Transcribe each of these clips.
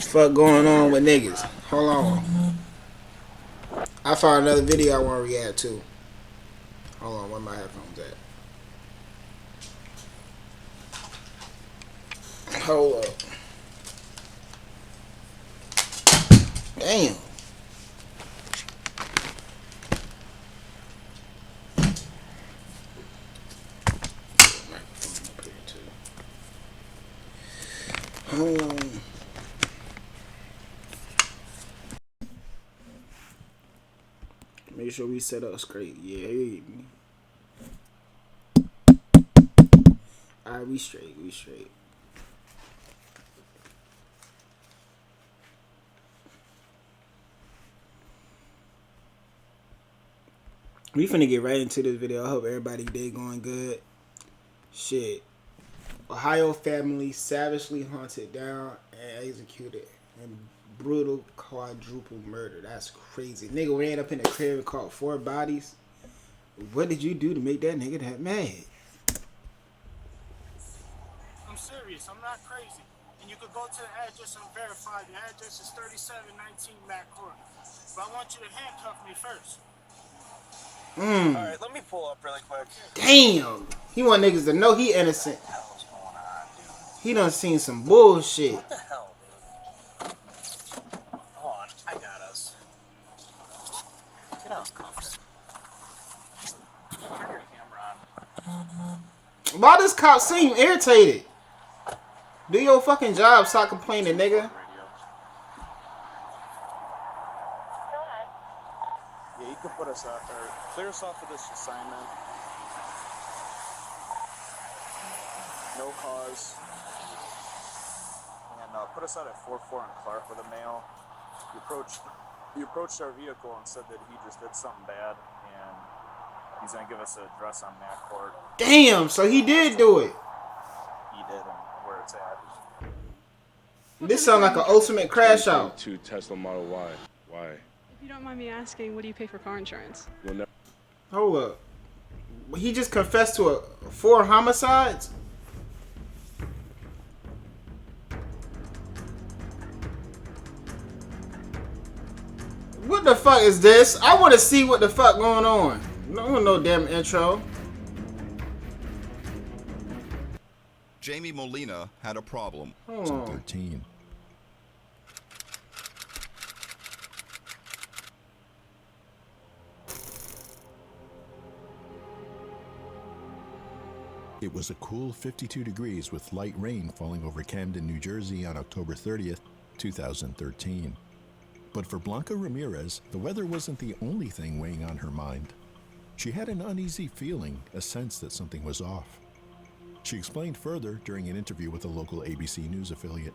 Fuck going on with niggas? Hold on. I found another video I want to react to. Hold on, where my headphones at? Hold up. Damn. Hold on. Make sure we set up straight. Yeah. Alright, we straight. We finna get right into this video. I hope everybody day going good. Shit. Ohio family savagely hunted down and executed in brutal quadruple murder. That's crazy. Nigga ran up in the crib and caught 4 bodies. What did you do to make that nigga that mad? I'm serious. I'm not crazy. And you could go to the address and verify. The address is 3719 Mac Court. But I want you to handcuff me first. Alright, let me pull up really quick. Damn. He want niggas to know he innocent. What the hell's going on, dude? He done seen some bullshit. What the hell, dude? Hold on, I got us. Get out, cuffs. Turn your camera on. Why does cop seem irritated? Do your fucking job, stop complaining, nigga. Yeah, you can put us out, or clear us off of this assignment. No cause. And put us out at 44 on Clark with a male. You approached our vehicle and said that he just did something bad, and he's gonna give us an address on Mac Court. Damn, so he did do it. He did, and where it's at. This sound like an ultimate crash out. To Tesla Model Y. Why? If you don't mind me asking, what do you pay for car insurance? You'll never. Hold up. He just confessed to 4 homicides? What the fuck is this? I want to see what the fuck going on. No damn intro. Jamie Molina had a problem. Hold on. 13. It was a cool 52 degrees with light rain falling over Camden, New Jersey on October 30th, 2013. But for Blanca Ramirez, the weather wasn't the only thing weighing on her mind. She had an uneasy feeling, a sense that something was off. She explained further during an interview with a local ABC News affiliate.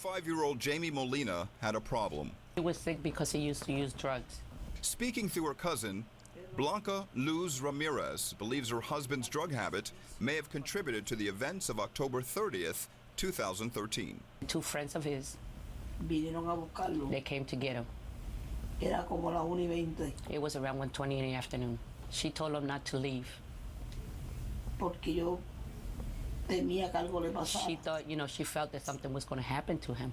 5-year-old Jamie Molina had a problem. He was sick because he used to use drugs. Speaking through her cousin, Blanca Luz Ramirez believes her husband's drug habit may have contributed to the events of October 30th, 2013. 2 friends of his, Vinieron a buscarlo. they came to get him. Era como las 1:20. It was around 1:20 in the afternoon. She told him not to leave. Porque yo temía que algo le pasara. She thought, she felt that something was going to happen to him.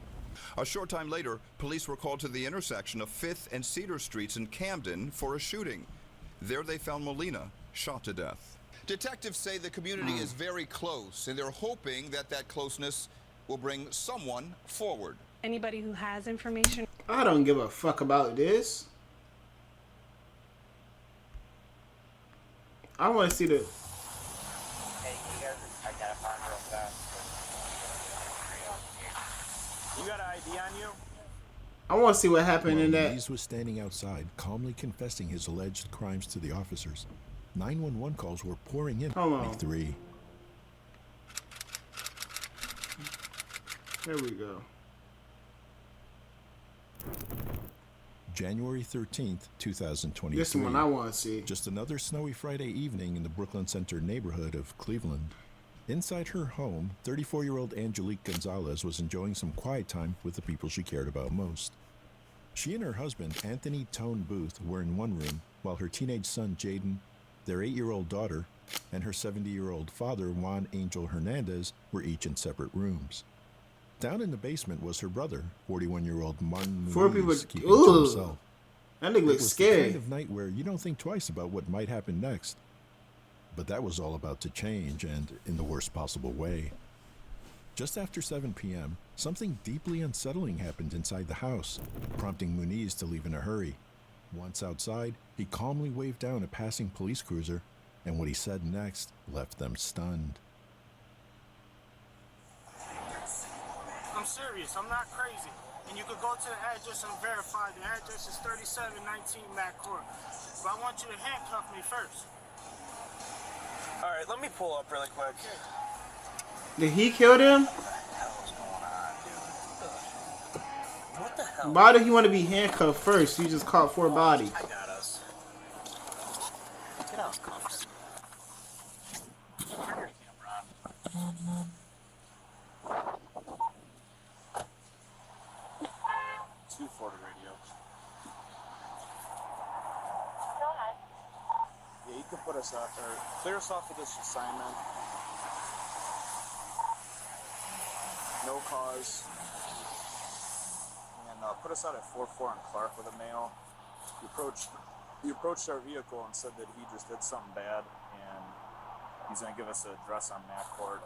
A short time later, police were called to the intersection of 5th and Cedar Streets in Camden for a shooting. There they found Molina shot to death. Detectives say the community is very close, and they're hoping that closeness will bring someone forward. Anybody who has information. I don't give a fuck about this. I want to see the... Hey, you guys identify real fast. You got an ID on you? I want to see what happened While in that. Louise was standing outside, calmly confessing his alleged crimes to the officers. 911 calls were pouring in. Hold on. 3. There we go. January 13th, 2023. This is the one I want to see. Just another snowy Friday evening in the Brooklyn Center neighborhood of Cleveland. Inside her home, 34-year-old Angelique Gonzalez was enjoying some quiet time with the people she cared about most. She and her husband, Anthony Tone Booth, were in one room, while her teenage son, Jaden, their 8-year-old daughter, and her 70-year-old father, Juan Angel Hernandez, were each in separate rooms. Down in the basement was her brother, 41-year-old Martin Four Muniz, people. keeping to Ooh, himself. that nigga It looks was the scary. kind of night where you don't think twice about what might happen next. But that was all about to change, and in the worst possible way. Just after 7 p.m., something deeply unsettling happened inside the house, prompting Muniz to leave in a hurry. Once outside, he calmly waved down a passing police cruiser, and what he said next left them stunned. I'm serious. I'm not crazy. And you could go to the address and verify. The address is 3719 Mac Court. But I want you to handcuff me first. All right, let me pull up really quick. Did he kill them? What the hell? Why do he want to be handcuffed first? He just caught 4 bodies. I got us. Get out, cuffs. Turn your camera on. 240 radio. Yeah, you can put us out, or clear us off of this assignment. No cause. And put us out at 44 on Clark with a male. He approached our vehicle and said that he just did something bad, and he's gonna give us an address on Mac Court.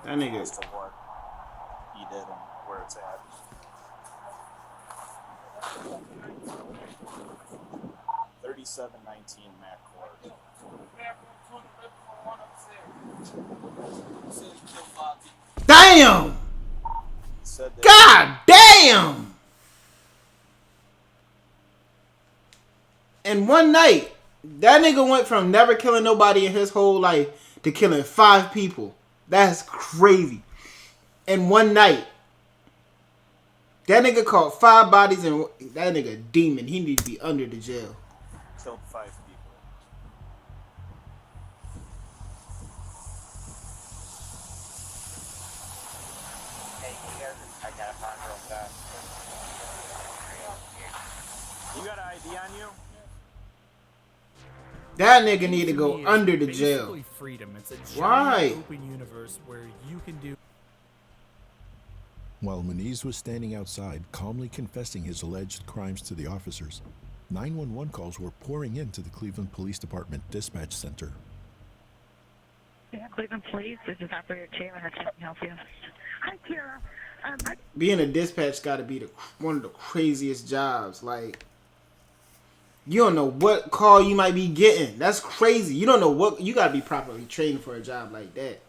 That nigga. As to what he did and where it's at. 3719 Mac Court. Damn! Said that God damn! In one night, that nigga went from never killing nobody in his whole life to killing 5 people. That's crazy. In one night. That nigga caught 5 bodies and that nigga a demon. He needs to be under the jail. killed 5 people. Hey, you guys, I gotta find real fast. You got an ID on you? That nigga need to go under the jail. Freedom. It's a Why? giant open universe where you can do. While Muniz was standing outside, calmly confessing his alleged crimes to the officers, 911 calls were pouring into the Cleveland Police Department dispatch center. Yeah, Cleveland Police, this is Operator Taylor. How can I help you? Hi, Tara. Being a dispatch got to be one of the craziest jobs. Like, you don't know what call you might be getting. That's crazy. You don't know what... You got to be properly trained for a job like that.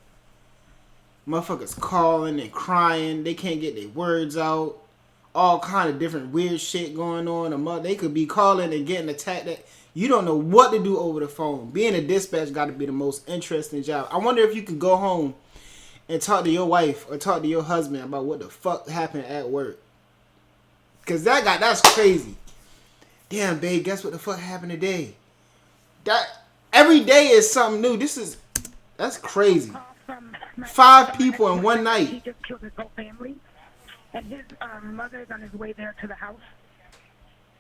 Motherfuckers calling and crying. They can't get their words out. All kind of different weird shit going on. They could be calling and getting attacked. You don't know what to do over the phone. Being a dispatch got to be the most interesting job. I wonder if you can go home and talk to your wife or talk to your husband about what the fuck happened at work. Because that's crazy. Damn, babe, guess what the fuck happened today? Every day is something new. That's crazy. 5 people in one night. He just killed his whole family. And his mother's on his way there to the house.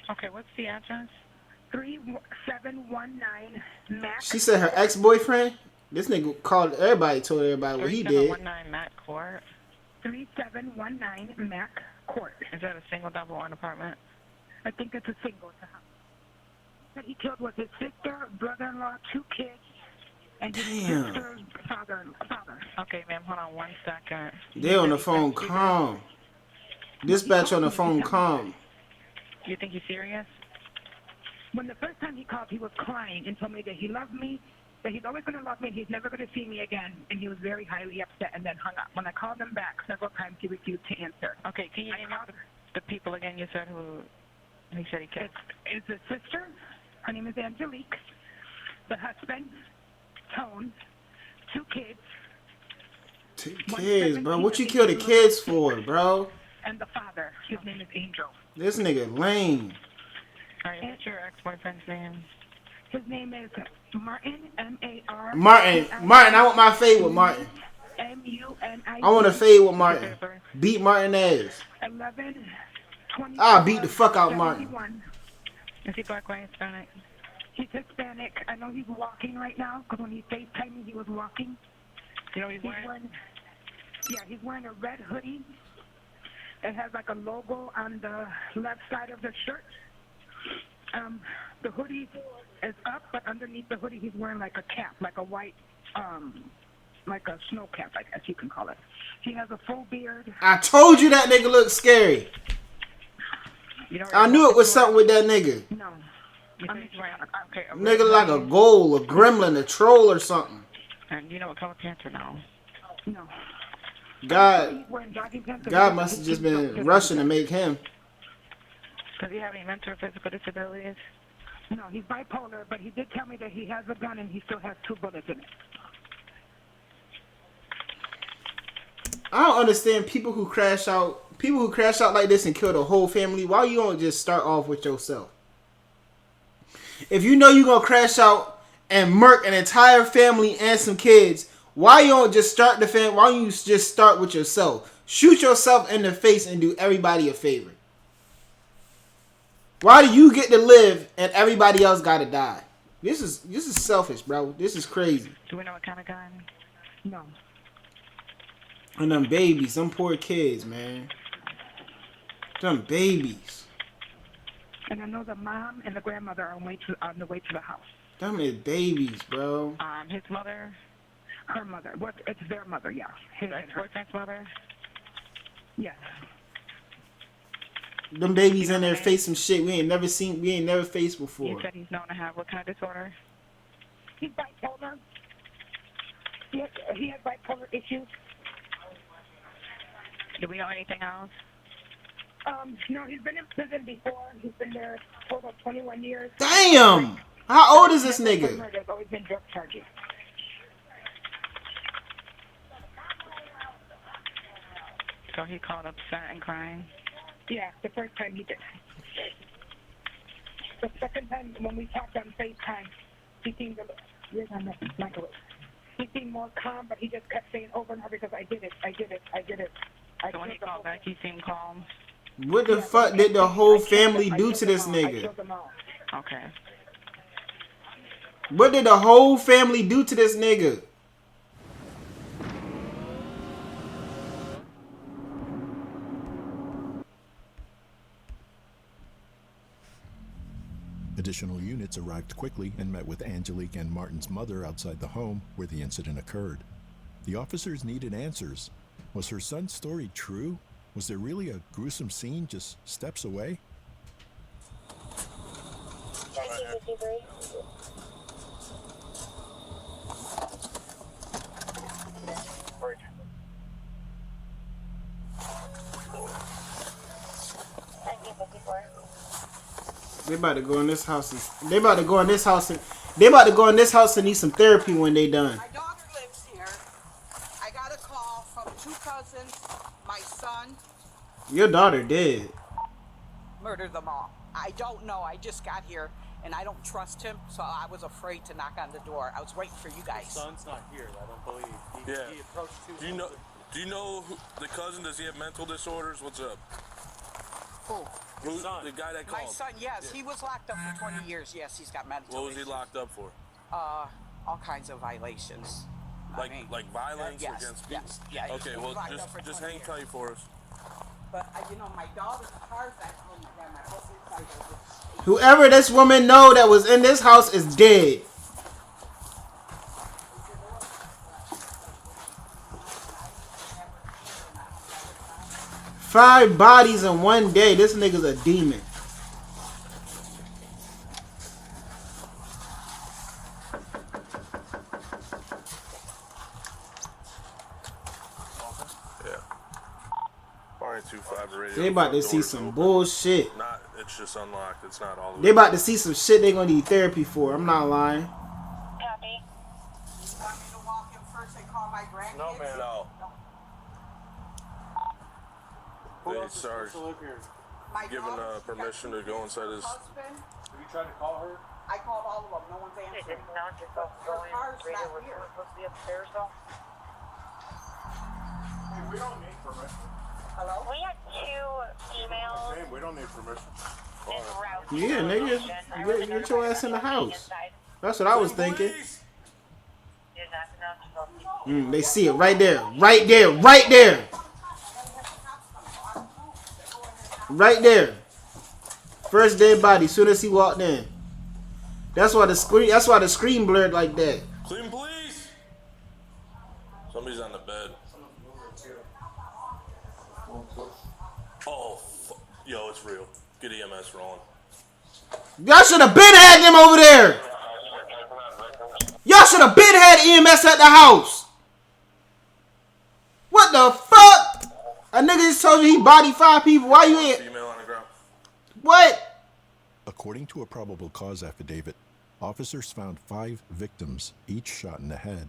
Okay, what's the address? 3719 Mac. She said her ex-boyfriend? This nigga called everybody, told everybody what he did. 3719 Mac Court. 3719 Mac Court. Is that a single, double, one apartment? I think it's a single. It's a house. What he killed was his sister, brother-in-law, 2 kids, and his sister's father. Okay, ma'am, hold on 1 second. They on the phone calm. Dispatch on the phone calm. You think he's serious? When the first time he called, he was crying and told me that he loved me, that he's always going to love me, and he's never going to see me again. And he was very highly upset and then hung up. When I called him back several times, he refused to answer. Okay, can you name out the people again you said who he said he killed? It's his sister. Her name is Angelique. The husband, Tone. 2 kids. 2 kids, bro. What you kill the kids for, bro? And the father. His name is Angel. This nigga lame. Alright, what's your ex-boyfriend's name? His name is Martin, M-A-R. Martin, I want my fade with Martin. M-U-N-I-T. I want to fade with Martin. Beat Martin ass. 11-20. I'll beat the fuck out Martin. Is he black, white, Hispanic? He's Hispanic. I know he's walking right now, because when he FaceTimed me, he was walking. You know he's wearing? Yeah, he's wearing a red hoodie It has like a logo on the left side of the shirt. The hoodie is up, but underneath the hoodie, he's wearing like a cap, like a white, like a snow cap, I guess you can call it. He has a full beard. I told you that nigga looked scary. You know, I knew it was something with that nigga. No. Okay, Nigga like a ghoul, a gremlin, a troll or something. And you know what color pants are now? No. God must have just been rushing to make him. Does he have any mental or physical disabilities? No, he's bipolar, but he did tell me that he has a gun and he still has 2 bullets in it. I don't understand people who crash out like this and kill the whole family. Why you don't just start off with yourself? If you know you're gonna crash out and murk an entire family and some kids, why you don't just start the family? Why don't you just start with yourself? Shoot yourself in the face and do everybody a favor. Why do you get to live and everybody else gotta die? This is selfish, bro. This is crazy. Do we know what kind of gun? No. And them babies, them poor kids, man. Them babies. And I know the mom and the grandmother are on the way to the house. Them is babies, bro. His mother, her mother. What? It's their mother, yeah. His boyfriend's mother. Yes. Them babies in there face some shit we ain't never faced before. You said he's known to have what kind of disorder? He's bipolar. He has bipolar issues. Do we know anything else? No, he's been in prison before. He's been there for about 21 years. Damn! How old is this nigga? There's always been drug charges. So he called upset and crying? Yeah, the first time he did. The second time when we talked on FaceTime, he seemed he seemed more calm, but he just kept saying over and over because I did it. So when he called back, he seemed calm. What the fuck did the whole family do to this nigga? Okay. What did the whole family do to this nigga? Additional units arrived quickly and met with Angelique and Martin's mother outside the home where the incident occurred. The officers needed answers. Was her son's story true? Was there really a gruesome scene just steps away? They about to go in this house and need some therapy when they done. My daughter lives here. I got a call from 2 cousins, my son. Your daughter dead. Murdered them all. I don't know. I just got here and I don't trust him, so I was afraid to knock on the door. I was waiting for you guys. His son's not here. I don't believe. He approached 2 Do you know the cousin? Does he have mental disorders? What's up? Who? The guy that called. My son, yes. He was locked up for 20 years. Yes, he's got mental What was he issues. locked up for? All kinds of violations. Like violence yes, against people? yes, yeah. Okay, he was well, locked up for just 20 hang years. tight for us. But, my daughter's car's at home. My whole inside was Whoever this woman know that was in this house is dead. Five bodies in one day. This nigga's a demon. Yeah. 425 radio. They about to see some bullshit. It's just unlocked. It's not all the way. They about to see some shit they gonna need therapy for. I'm not lying. Copy. You want me to walk in first and call my grandkids? No, man, no. Who Hey, else is Sarge, supposed to live here? My given daughter, she permission got to go inside his... husband. Have you tried to call her? I called all of them. No one's answering. Her car's not here. supposed to be upstairs though? Hey, we don't need permission. Hello? We had 2 emails. Hey, we don't need permission. Yeah, nigga. Get your ass in the house. That's what I was thinking. They see it right there. Right there. Right there. Right there. First dead body. Soon as he walked in. That's why the screen. That's why the screen blurred like that. Clean, please. Somebody's on the bed. Oh, yo, it's real. Get EMS rolling. Y'all should have been had them over there. Y'all should have been had EMS at the house. What the fuck? A nigga just told you he bodied 5 people. Why you ain't? Female on the ground. What? According to a probable cause affidavit, officers found 5 victims, each shot in the head.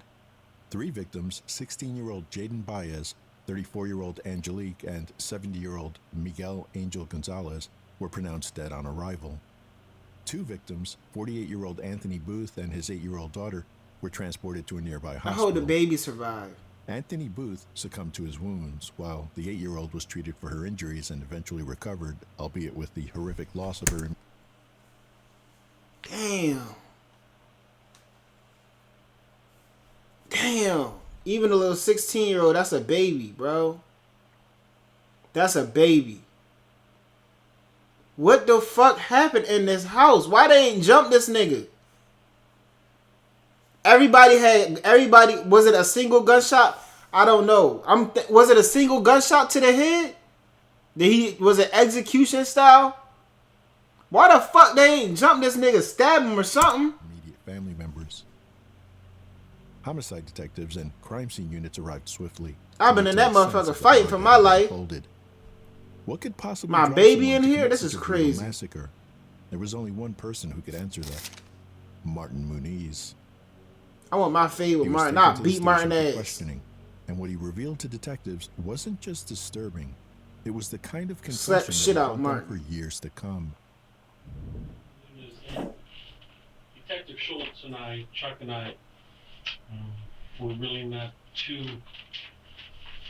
3 victims, 16-year-old Jaden Baez, 34-year-old Angelique, and 70-year-old Miguel Angel Gonzalez, were pronounced dead on arrival. 2 victims, 48-year-old Anthony Booth and his 8-year-old daughter, were transported to a nearby I hospital. hope the baby survived. Anthony Booth succumbed to his wounds, while the 8-year-old was treated for her injuries and eventually recovered, albeit with the horrific loss of her. Damn. Damn. Even a little 16-year-old, that's a baby, bro. That's a baby. What the fuck happened in this house? Why they ain't jump this nigga? Everybody, was it a single gunshot? I don't know. Was it a single gunshot to the head? Was it execution style? Why the fuck they ain't jump this nigga, stab him or something? Immediate family members. Homicide detectives and crime scene units arrived swiftly. I've been in that motherfucker fighting for my life. What could possibly my drive baby someone in to here? commit This is such a brutal crazy. Massacre? There was only one person who could answer that. Martin Muniz. I want my fade with He was Martin. taken I'll to the beat station Martin for ass. questioning, and what he revealed to detectives wasn't just disturbing. It was the kind of Slap confession the shit that would out haunt Martin. them for years to come. Detective Schultz and I, Chuck and I, were really not too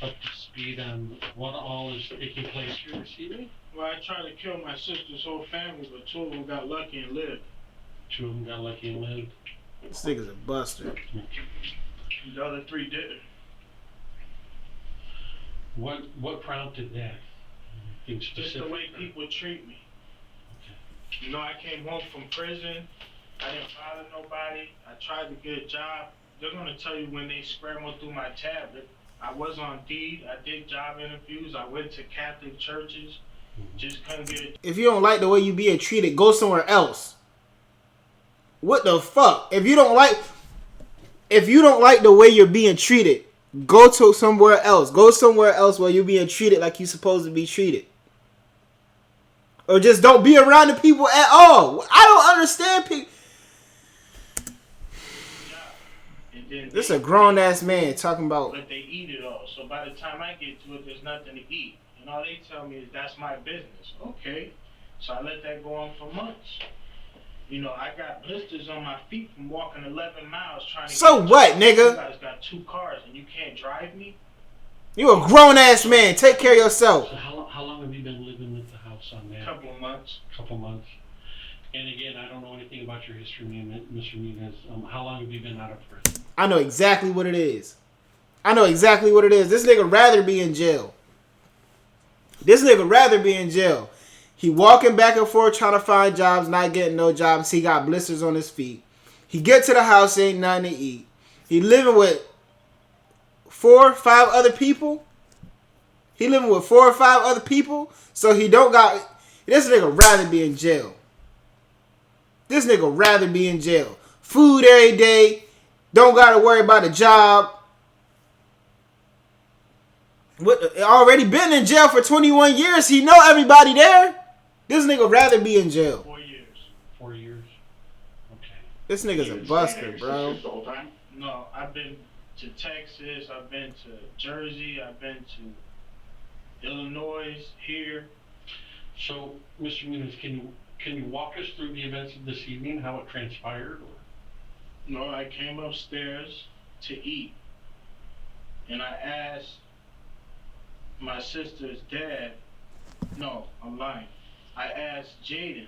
up to speed on what all is taking place here this evening. Well, I tried to kill my sister's whole family, but 2 of them got lucky and lived. 2 of them got lucky and lived. This nigga's a buster. The other 3 didn't. What prompted that? Anything Just specific? the way people treat me. You know, I came home from prison. I didn't bother nobody. I tried to get a job. They're going to tell you when they scrambled through my tablet. I was on Deed. I did job interviews. I went to Catholic churches. Just couldn't get it. If you don't like the way you being treated, go somewhere else. What the fuck? If you don't like the way you're being treated, go to somewhere else. Go somewhere else where you're being treated like you're supposed to be treated. Or just don't be around the people at all. I don't understand people. This is a grown ass man talking about. But they eat it all. So by the time I get to it, there's nothing to eat. And all they tell me is that's my business. Okay. So I let that go on for months. You know, I got blisters on my feet from walking 11 miles trying to So get what, to nigga? You guys got 2 cars and you can't drive me? You a grown ass man. Take care of yourself. So how long have you been living at the house on that? Couple of months. Couple months. And again, I don't know anything about your history, Mr. Muniz. How long have you been out of prison? I know exactly what it is. This nigga rather be in jail. He walking back and forth trying to find jobs, not getting no jobs. He got blisters on his feet. He get to the house, ain't nothing to eat. He living with 4 or 5 other people. So he don't got. This nigga rather be in jail. Food every day. Don't gotta worry about a job. Already been in jail for 21 years. He know everybody there. This nigga rather be in jail. 4 years. 4 years. Okay. This nigga's a buster, bro. No, I've been to Texas. I've been to Jersey. I've been to Illinois. Here. So, Mr. Muniz, can you walk us through the events of this evening, how it transpired? No, I came upstairs to eat, and I asked my sister's dad. No, I'm lying. I asked Jaden,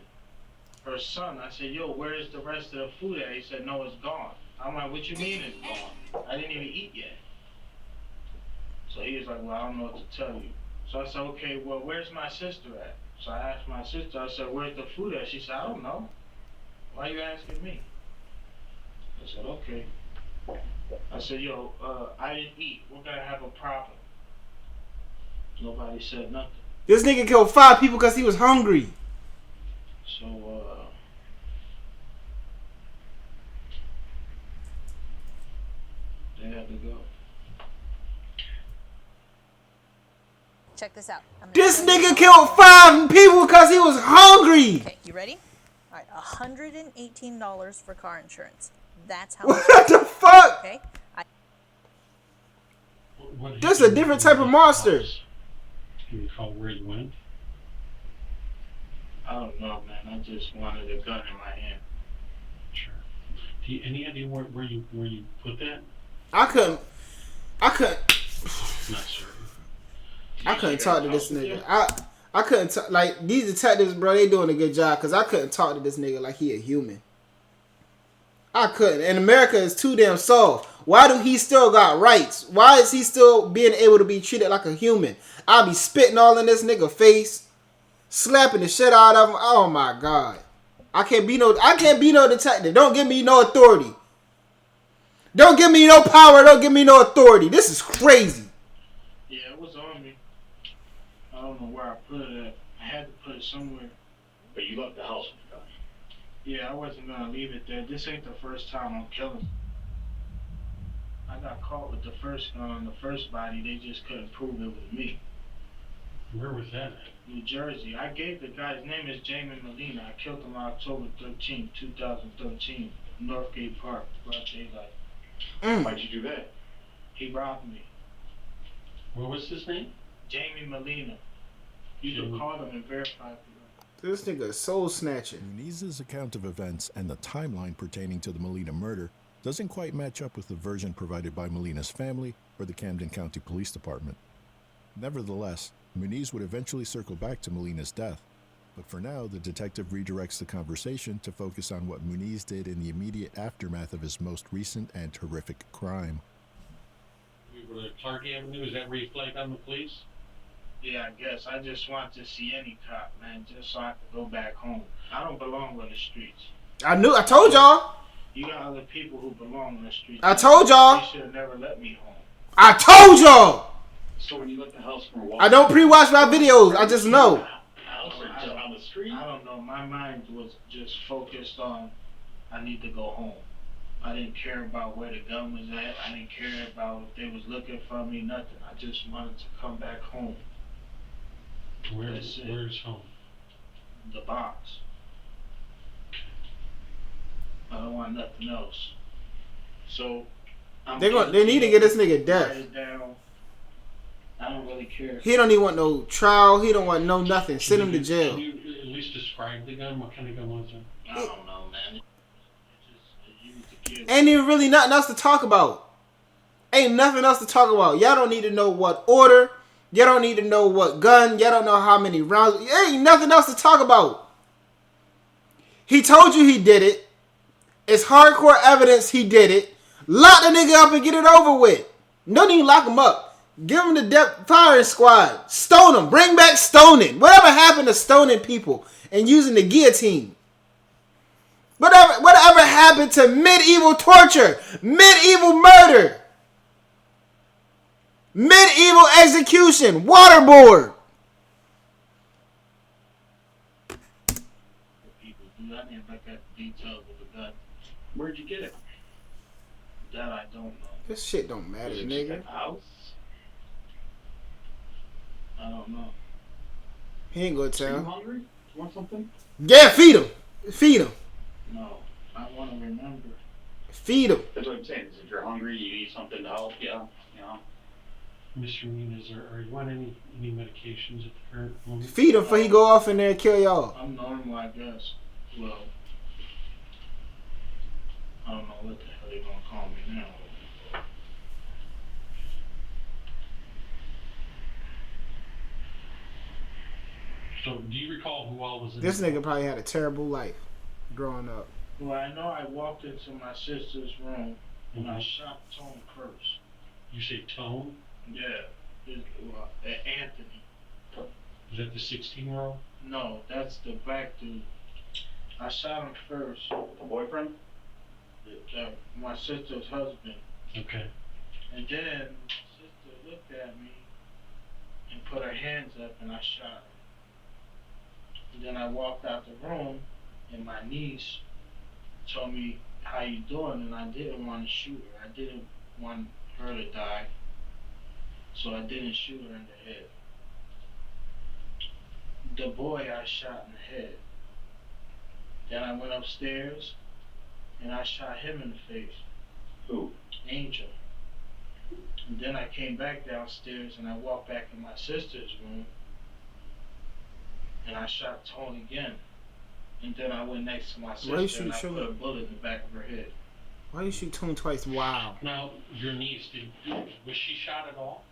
her son. I said, "Yo, where is the rest of the food at?" He said, "No, it's gone." I'm like, "What you mean it's gone? I didn't even eat yet." So he was like, "Well, I don't know what to tell you." So I said, okay, well, where's my sister at? So I asked my sister, I said, where's the food at? She said, I don't know. Why you asking me? I said, okay. I said, yo, I didn't eat. We're gonna have a problem. Nobody said nothing. This nigga killed 5 people because he was hungry. So, they had to go. Check this out. This nigga killed 5 people because he was hungry. Okay, you ready? All right, $118 for car insurance. That's how. What the fuck? Okay. This is a different type of monster. Can you recall where you went? I don't know, man. I just wanted a gun in my hand. Sure. Do you, any idea where you put that? I couldn't Not sure. I couldn't talk to this nigga. I couldn't talk, like, these detectives, bro, they doing a good job because I couldn't talk to this nigga like he a human. I couldn't. And America is too damn soft. Why do he still got rights? Why is he still being able to be treated like a human? I'll be spitting all in this nigga face, slapping the shit out of him. Oh my god. I can't be no detective. Don't give me no authority. Don't give me no power. Don't give me no authority. This is crazy. Yeah, it was on me. I don't know where I put it at. I had to put it somewhere. But you left the house with the gun. Yeah, I wasn't gonna leave it there. This ain't the first time I'm killing. I got caught with the first gun on the first body. They just couldn't prove it was me. Where was that at? New Jersey. I gave the guy's name is Jamie Molina. I killed him on October 13, 2013, Northgate Park, broad daylight. Why'd you do that? He robbed me. What was his name? Jamie Molina. You can call him and verify for This nigga is soul snatching. Muniz's account of events and the timeline pertaining to the Molina murder doesn't quite match up with the version provided by Molina's family or the Camden County Police Department. Nevertheless, Muniz would eventually circle back to Molina's death, but for now, the detective redirects the conversation to focus on what Muniz did in the immediate aftermath of his most recent and horrific crime. We were at Clark Avenue. Is that where you flagged on the police? Yeah, I guess. I just want to see any cop, man, just so I can go back home. I don't belong on the streets. I told y'all. You got other people who belong on the streets. I told y'all. They should have never let me home. I told y'all. So when you left the house for a while, I don't pre-watch my videos. I just know. house or just on the street? I don't know. My mind was just focused on I need to go home. I didn't care about where the gun was at. I didn't care about if they was looking for me, nothing. I just wanted to come back home. Where's home? The box. I don't want nothing else. So They need to get this nigga death. write it down. I don't really care. He don't even want no trial. He don't want no nothing. Send him to jail. Can you at least describe the gun? What kind of gun was it? I don't know, man. Ain't even really nothing else to talk about. Ain't nothing else to talk about. Y'all don't need to know what order. Y'all don't need to know what gun. Y'all don't know how many rounds. Ain't nothing else to talk about. He told you he did it. It's hardcore evidence he did it. Lock the nigga up and get it over with. Don't even lock him up. Give him the depth firing squad. Stone him. Bring back stoning. Whatever happened to stoning people and using the guillotine? Whatever happened to medieval torture? Medieval murder? Medieval execution? Waterboard? People do. I didn't look at the details of the gun. Where'd you get it? That I don't know. This shit don't matter, Was it nigga. at the house? I don't know. He ain't gonna Are you tell. hungry? You want something? Yeah, feed him. Feed him. No. I want to remember. Feed him. That's what I'm saying. Is if you're hungry, you need something to help you. You know. Mr. Muniz, are you on any medications at the current moment? Feed him before he go off in there and kill y'all. I'm normal, I guess. Well, I don't know what the hell they gonna call me now. So, do you recall who all was in This nigga probably had a terrible life growing up. Well, I know I walked into my sister's room and I shot Tone first. You say Tone? Yeah, Anthony. Is that the 16-year-old? No, that's the black dude. I shot him first. The boyfriend? My sister's husband. Okay. And then my sister looked at me and put her hands up and I shot her. And then I walked out the room and my niece told me, how you doing? And I didn't want to shoot her. I didn't want her to die. So I didn't shoot her in the head. The boy I shot in the head. Then I went upstairs and I shot him in the face. Who? Angel. And then I came back downstairs and I walked back in my sister's room and I shot Tone again. And then I went next to my sister and I put a bullet in the back of her head. Why you shoot Tone twice? Wow. Now, your niece, was she shot at all?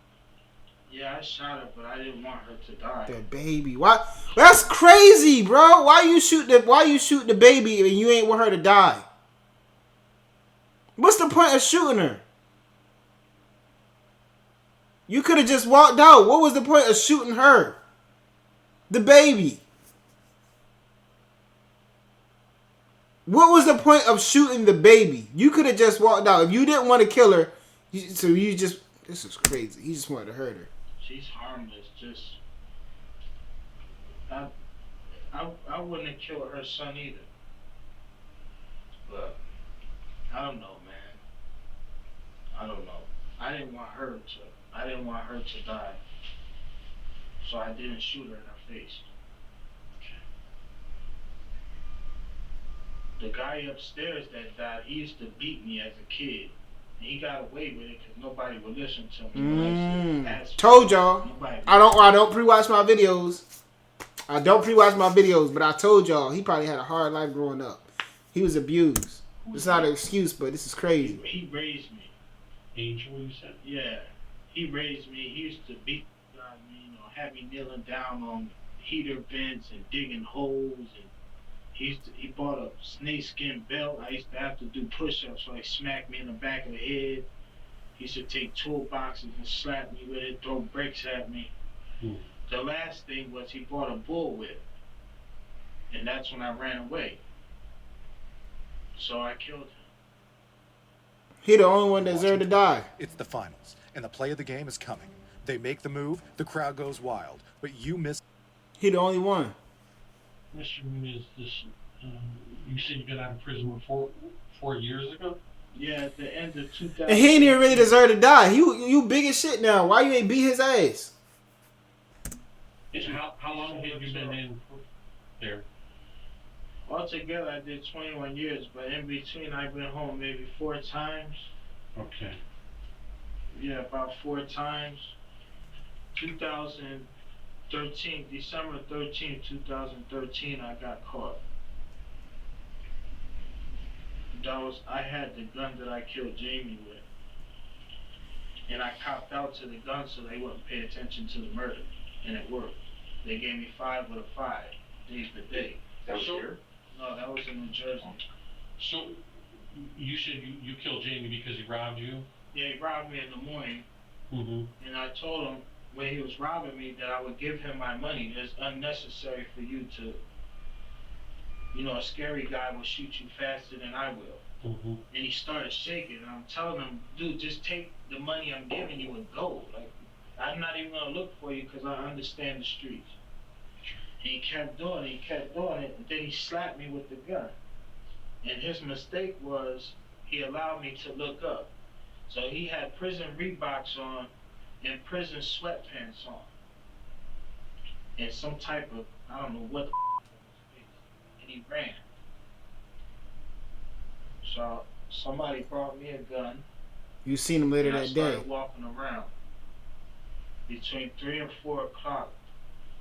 Yeah, I shot her, but I didn't want her to die. That baby. Why? That's crazy, bro. Why you shoot the baby and you ain't want her to die? What's the point of shooting her? You could have just walked out. What was the point of shooting her? The baby. What was the point of shooting the baby? You could have just walked out. If you didn't want to kill her, this is crazy. You just wanted to hurt her. She's harmless. Just, I wouldn't have killed her son either. But I don't know, man. I don't know. I didn't want her to die. So I didn't shoot her in her face. The guy upstairs that died, he used to beat me as a kid. And he got away with it because nobody would listen to me. Told y'all. I don't pre-watch my videos. I don't pre-watch my videos, but I told y'all he probably had a hard life growing up. He was abused. It's not an excuse, but this is crazy. He raised me. Angel, you said? Yeah. He raised me. He used to beat me, have me kneeling down on heater vents and digging holes. And he bought a snakeskin belt. I used to have to do push-ups, so he smacked me in the back of the head. He used to take toolboxes and slap me with it, throw bricks at me. The last thing was he bought a bullwhip. And that's when I ran away. So I killed him. He the only one that deserved to die. It's the finals, and the play of the game is coming. They make the move, the crowd goes wild, but you miss. He the only one. Mr. Muniz, you said you got out of prison 4 years ago? Yeah, at the end of 2000. And he ain't even really deserve to die. You big as shit now. Why you ain't beat his ass? How long have you been in there? Altogether, I did 21 years, but in between, I've been home maybe 4 times. Okay. Yeah, about 4 times. 2013, December 13, 2013, I got caught. I had the gun that I killed Jamie with. And I copped out to the gun so they wouldn't pay attention to the murder. And it worked. They gave me 5 with a 5 days to day. That was here? No, that was in New Jersey. So, you said you killed Jamie because he robbed you? Yeah, he robbed me in the morning. Mm-hmm. And I told him when he was robbing me that I would give him my money. It's unnecessary for you to, a scary guy will shoot you faster than I will. Mm-hmm. And he started shaking. And I'm telling him, dude, just take the money I'm giving you and go. Like, I'm not even going to look for you because I understand the streets. And he kept doing it, and then he slapped me with the gun. And his mistake was he allowed me to look up. So he had prison Reeboks on and prison sweatpants on. And some type of, I don't know what the and he ran. So somebody brought me a gun. You seen him later that day. I started walking around. Between 3 and 4 o'clock,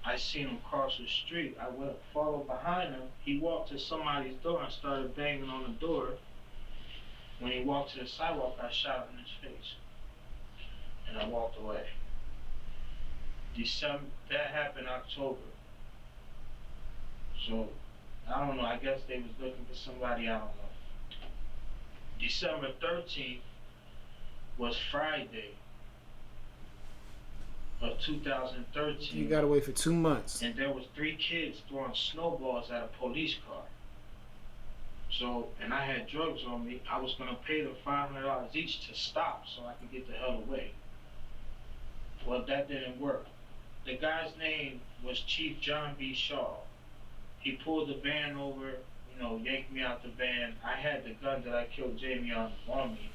I seen him cross the street. I went followed behind him. He walked to somebody's door and started banging on the door. When he walked to the sidewalk, I shot him in his face. And I walked away. That happened October. So, I don't know. I guess they was looking for somebody, I don't know. December 13th was Friday. of 2013. You gotta wait for 2 months. And there was 3 kids throwing snowballs at a police car. So, and I had drugs on me. I was gonna pay them $500 each to stop so I could get the hell away. Well, that didn't work. The guy's name was Chief John B. Shaw. He pulled the van over, you know, yanked me out the van. I had the gun that I killed Jamie on me.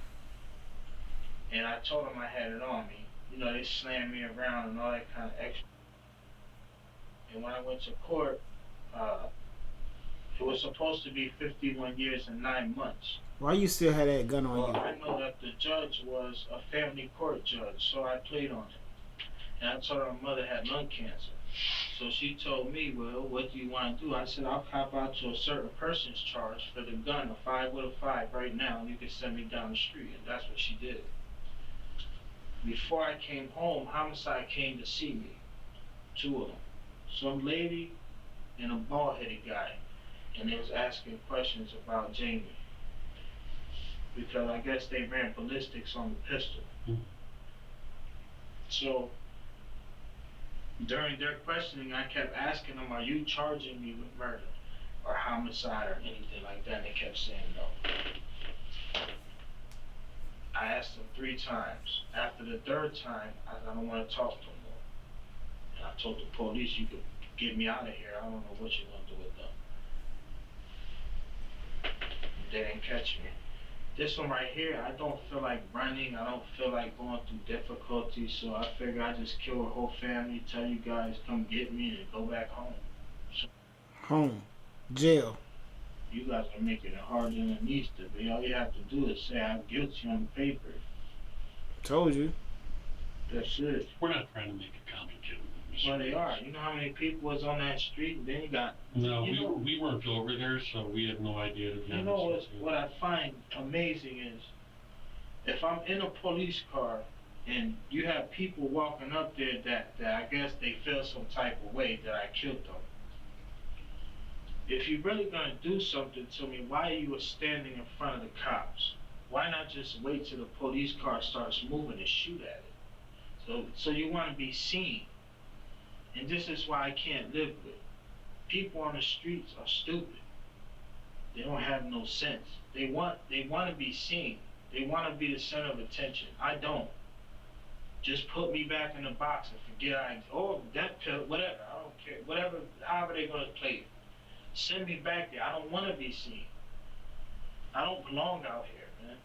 And I told him I had it on me. You know, they slammed me around and all that kind of extra. And when I went to court, it was supposed to be 51 years and 9 months. Why you still had that gun on Well, you? I know that the judge was a family court judge, so I played on it. And I told her my mother had lung cancer. So she told me, well, what do you want to do? I said, I'll cop out to a certain person's charge for the gun, a 5 with a 5 right now, and you can send me down the street. And that's what she did. Before I came home, Homicide came to see me. 2 of them. Some lady and a bald-headed guy. And they was asking questions about Jamie. Because I guess they ran ballistics on the pistol. So, during their questioning, I kept asking them, are you charging me with murder or homicide or anything like that? And they kept saying no. I asked them 3 times. After the 3rd time, I don't want to talk to them more. And I told the police, you could get me out of here. I don't know what you want to do with them. They didn't catch me. This one right here, I don't feel like running. I don't feel like going through difficulties. So I figure I just kill a whole family, tell you guys come get me and go back home. So Home. Jail. you guys are making it harder than it needs to be. All you have to do is say I'm guilty on the paper. Told you. That's it. We're not trying to make it complicated. Well, they are. You know how many people was on that street? And then you got... No, you know, we weren't over there, so we had no idea, to be you honest know with you. what I find amazing is, if I'm in a police car and you have people walking up there that I guess they feel some type of way that I killed them. If you're really gonna do something to me, why are you standing in front of the cops? Why not just wait till the police car starts moving and shoot at it? So you want to be seen. And this is why I can't live with. People on the streets are stupid. They don't have no sense. They want to be seen. They want to be the center of attention. I don't. Just put me back in the box and forget that pill, whatever. I don't care. Whatever, however they're going to play it. Send me back there. I don't want to be seen. I don't belong out here, man.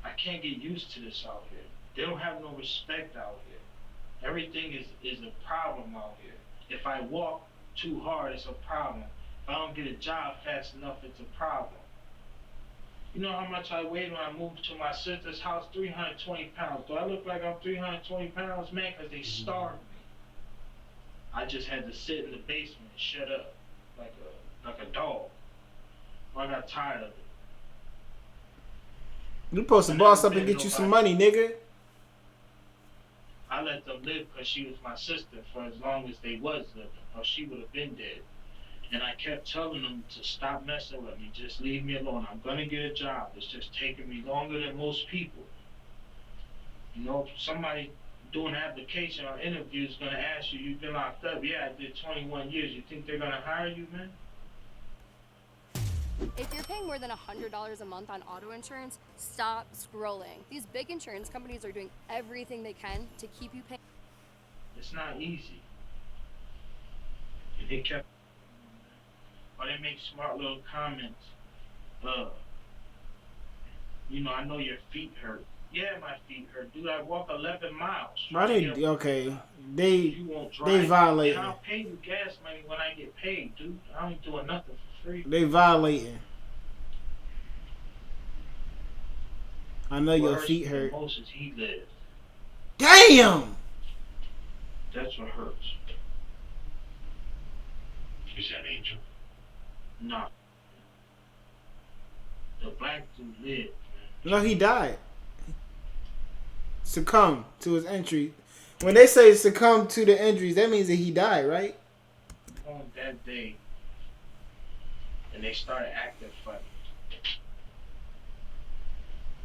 I can't get used to this out here. They don't have no respect out here. Everything is a problem out here. If I walk too hard, it's a problem. If I don't get a job fast enough, it's a problem. You know how much I weighed when I moved to my sister's house? 320 pounds. Do I look like I'm 320 pounds, man? Because they starved me. I just had to sit in the basement and shut up like a dog. I got tired of it. You supposed to boss up and get you some money, nigga. I let them live because she was my sister for as long as they was living, or she would have been dead. And I kept telling them to stop messing with me. Just leave me alone. I'm going to get a job. It's just taking me longer than most people. You know, somebody doing an application or interview is going to ask you, you've been locked up. Yeah, I did 21 years. You think they're going to hire you, man? If you're paying more than $100 a month on auto insurance, stop scrolling. These big insurance companies are doing everything they can to keep you paying. It's not easy. And they kept, or they make smart little comments. You know, I know your feet hurt. Yeah, my feet hurt, dude. I walk 11 miles. Why they they drive. violating? And I'll pay you gas money when I get paid, dude. I ain't doing nothing for free. They violating. I know your feet hurt. Most is he lived. Damn. That's what hurts. Is that Angel? No. The black dude lived. No, he died. Succumbed to his injury. When they say succumb to the injuries, that means that he died, right? On that day, and they started acting funny.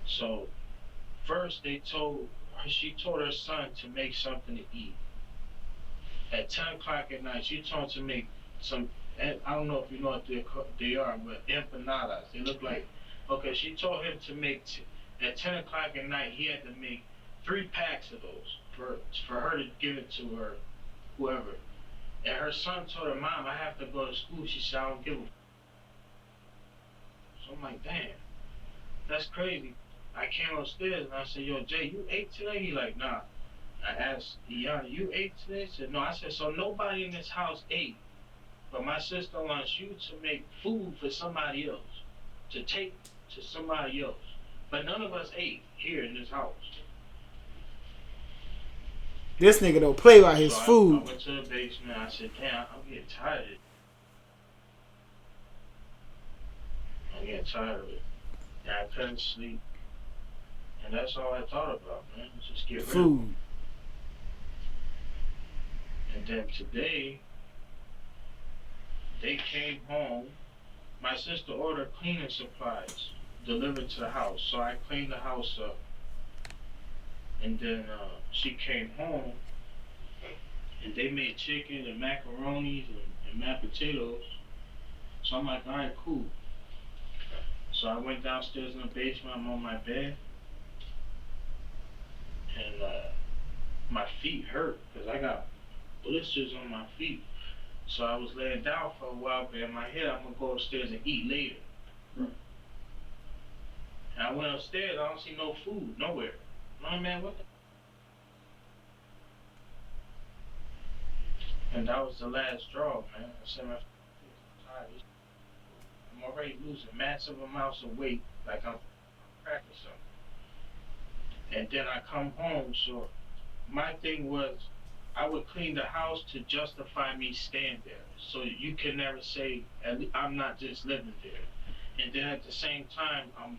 So, first they told she told her son to make something to eat. At 10 o'clock at night, she told him to make some, I don't know if you know what they are, but empanadas. They look like, okay, she told him to make, at 10 o'clock at night, he had to make 3 packs of those for her to give it to her, whoever. And her son told her, Mom, I have to go to school. She said, I don't give a. So I'm like, damn, that's crazy. I came upstairs and I said, yo, Jay, you ate today? He like, nah. I asked, Iana, you ate today? He said, no. I said, so nobody in this house ate, but my sister wants you to make food for somebody else, to take to somebody else. But none of us ate here in this house. This nigga don't play by his food. I went to the basement. I said, damn, I'm getting tired of it. I'm getting tired of it. And I couldn't sleep. And that's all I thought about, man. Just get rid of Food. And then today, they came home. My sister ordered cleaning supplies delivered to the house. So I cleaned the house up. And then she came home, and they made chicken and macaronis and mashed potatoes. So I'm like, all right, cool. So I went downstairs in the basement. I'm on my bed, and my feet hurt because I got blisters on my feet. So I was laying down for a while, but in my head, I'm gonna go upstairs and eat later. And I went upstairs. I don't see no food nowhere. No, man, what the? And that was the last straw, man. I said, I'm tired. I'm already losing massive amounts of weight, like I'm cracking something. And then I come home, so my thing was, I would clean the house to justify me staying there. So you can never say, I'm not just living there. And then at the same time, I'm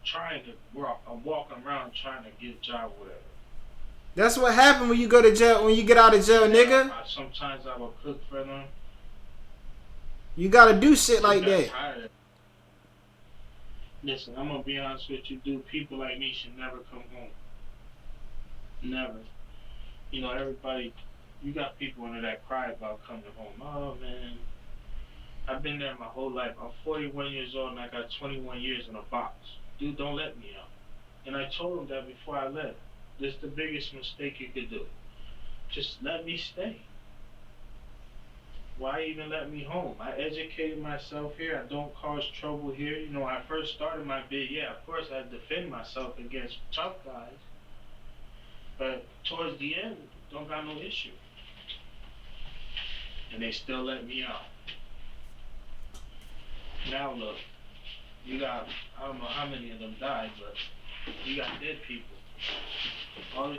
trying to work. I'm walking around trying to get a job, whatever. That's what happened when you go to jail. When you get out of jail, nigga. Sometimes I will cook for them. You gotta do shit like that. Listen, I'm gonna be honest with you, dude. People like me should never come home. Never. You know, everybody. You got people in there that cry about coming home. Oh man, I've been there my whole life. I'm 41 years old and I got 21 years in a box. Dude, don't let me out. And I told him that before I left. This is the biggest mistake you could do. Just let me stay. Why even let me home? I educated myself here. I don't cause trouble here. You know, when I first started my bid, yeah, of course I defend myself against tough guys. But towards the end, don't got no issue. And they still let me out. Now look, you got, I don't know how many of them died, but you got dead people. All this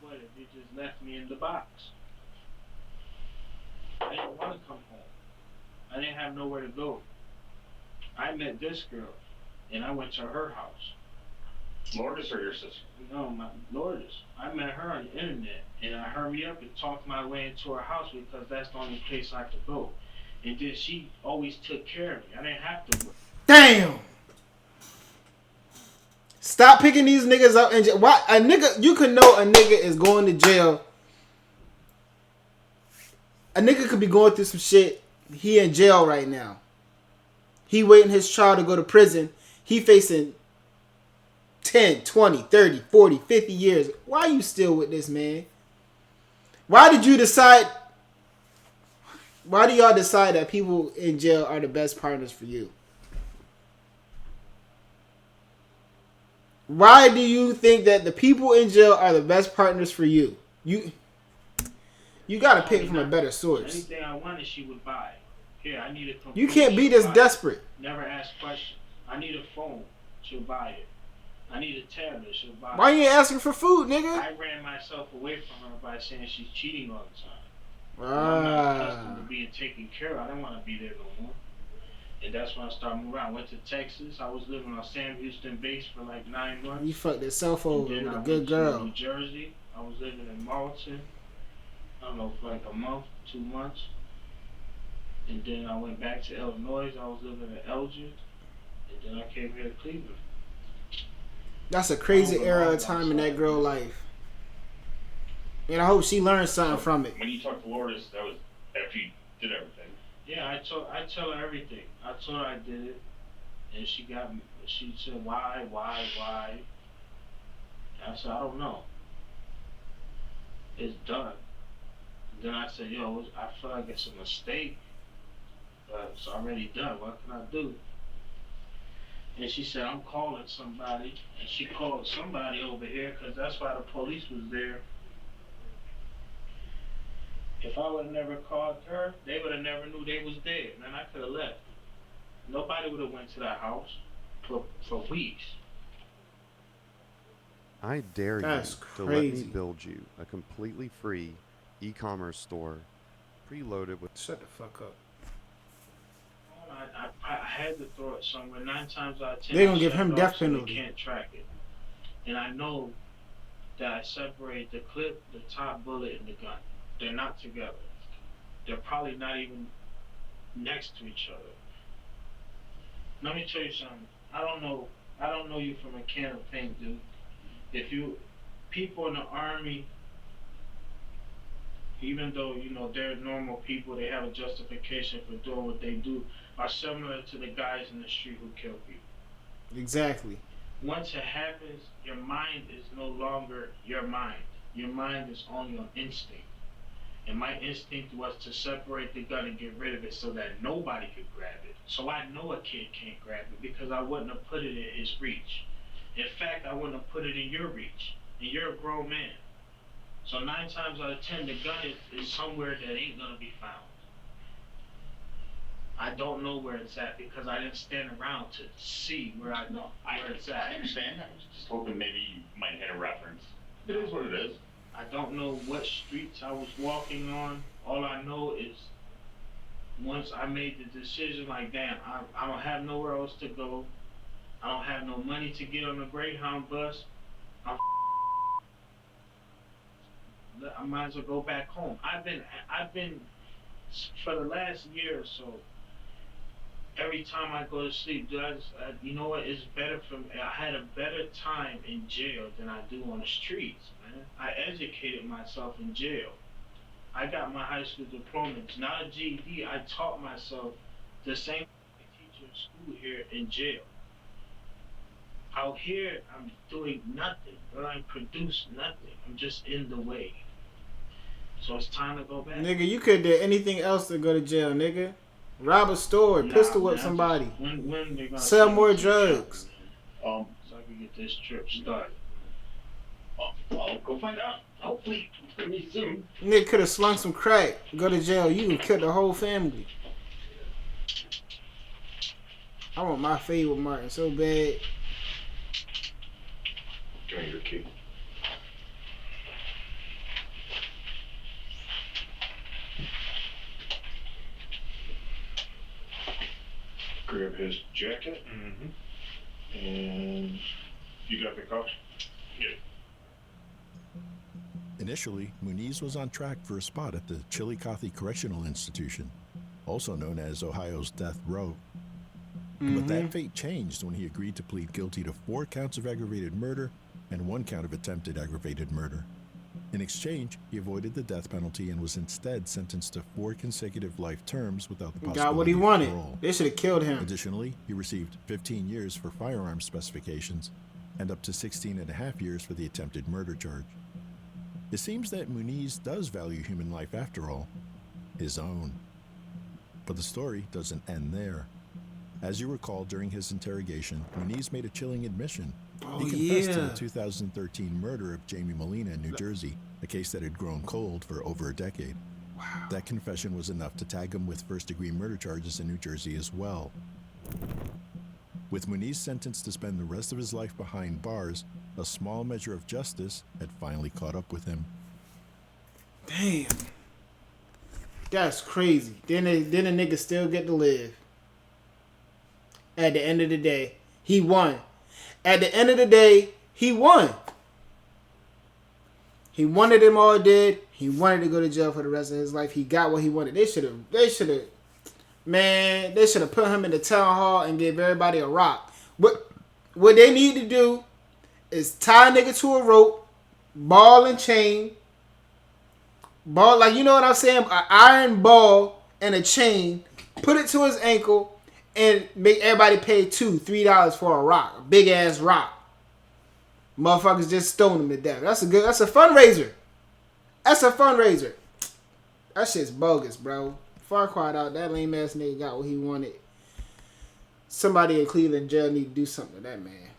shit, they just left me in the box. I didn't want to come home. I didn't have nowhere to go. I met this girl, and I went to her house. Lourdes or your sister? No, my Lourdes. I met her on the internet, and I hurried up and talked my way into her house because that's the only place I could go. And then she always took care of me. I didn't have to work. Damn. Stop picking these niggas up and why a nigga? You can know a nigga is going to jail. A nigga could be going through some shit. He in jail right now. He waiting his trial to go to prison. He facing 10, 20, 30, 40, 50 years. Why are you still with this man? Why did you decide? Why do y'all decide that people in jail are the best partners for you? Why do you think that the people in jail are the best partners for you? You gotta pick from a better source. Anything I wanted, she would buy. Here, I need a computer. You can't be this desperate. Never ask questions. I need a phone. She'll buy it. I need a tablet. She'll buy it. Why you ain't asking for food, nigga? I ran myself away from her by saying she's cheating all the time. Ah. I'm not accustomed to being taken care of. I don't want to be there no more. And that's when I started moving around. I went to Texas. I was living on Sam Houston base for like 9 months. You fucked yourself over with a good I girl. went to New Jersey. I was living in Marlton. I don't know, for like a month, 2 months. And then I went back to Illinois. I was living in Elgin. And then I came here to Cleveland. That's a crazy era of time in that girl life. And I hope she learned something from it. When you talked to Lourdes, that was after you did everything. Yeah, I tell her everything. I told her I did it, and she said, why? And I said, I don't know. It's done. And then I said, yo, I feel like it's a mistake, but it's already done. What can I do? And she said, I'm calling somebody. And she called somebody over here because that's why the police was there. If I would have never called her, they would have never knew they was dead. And then I could have left. Nobody would have went to that house for weeks. I dare That's you to let me crazy. build you a completely free e-commerce store preloaded with... Shut the fuck up. I had to throw it somewhere. 9 times out of 10, They gonna I give shut him it death off so they penalty. can't track it. And I know that I separate the clip, the top bullet, and the gun. They're not together. They're probably not even next to each other. Let me tell you something. I don't know you from a can of paint, dude. People in the army, even though, they're normal people, they have a justification for doing what they do, are similar to the guys in the street who kill people. Exactly. Once it happens, your mind is no longer your mind. Your mind is only on instinct. And my instinct was to separate the gun and get rid of it so that nobody could grab it. So I know a kid can't grab it because I wouldn't have put it in his reach. In fact, I wouldn't have put it in your reach. And you're a grown man. So 9 times out of 10, the gun is somewhere that ain't gonna be found. I don't know where it's at because I didn't stand around to see where it's at. I understand. I was just hoping maybe you might hit a reference. It is what it is. I don't know what streets I was walking on. All I know is once I made the decision, like, damn, I don't have nowhere else to go. I don't have no money to get on the Greyhound bus. I might as well go back home. I've been for the last year or so. Every time I go to sleep, you know what? It's better for me. I had a better time in jail than I do on the streets, man. I educated myself in jail. I got my high school diploma. It's not a GED. I taught myself the same thing I teach in school here in jail. Out here, I'm doing nothing. I produce nothing. I'm just in the way. So it's time to go back. Nigga, you could do anything else to go to jail, nigga. Rob a store, pistol whip somebody. When they gonna sell take more me to the drugs. shop, so I can get this trip started. I'll go find out. Hopefully, pretty soon. Nigga could have slung some crack, go to jail. You would kill the whole family. I want my favorite Martin so bad. Give me your key. Grab his jacket. Mm-hmm. And you got the cuffs? Yeah. Initially, Muniz was on track for a spot at the Chillicothe Correctional Institution, also known as Ohio's Death Row. But that fate changed when he agreed to plead guilty to 4 counts of aggravated murder and 1 count of attempted aggravated murder. In exchange, he avoided the death penalty and was instead sentenced to 4 consecutive life terms without the possibility Got what he of wanted. parole. They should have killed him. Additionally, he received 15 years for firearms specifications and up to 16 and a half years for the attempted murder charge. It seems that Muniz does value human life after all, his own. But the story doesn't end there. As you recall, during his interrogation, Muniz made a chilling admission. He confessed to the 2013 murder of Jamie Molina in New Jersey, a case that had grown cold for over a decade. Wow. That confession was enough to tag him with first-degree murder charges in New Jersey as well. With Muniz sentenced to spend the rest of his life behind bars, a small measure of justice had finally caught up with him. Damn. That's crazy. Then a nigga still get to live. At the end of the day, he won. At the end of the day, he won. He wanted them all dead. He wanted to go to jail for the rest of his life. He got what he wanted. They should have put him in the town hall and gave everybody a rock. What they need to do is tie a nigga to a rope, ball and chain, ball, like, you know what I'm saying? An iron ball and a chain, put it to his ankle, and make everybody pay $2-3 for a rock, a big ass rock. Motherfuckers just stone him to death. That's a fundraiser. That's a fundraiser. That shit's bogus, bro. Farquaad out. That lame ass nigga got what he wanted. Somebody in Cleveland jail need to do something to that man.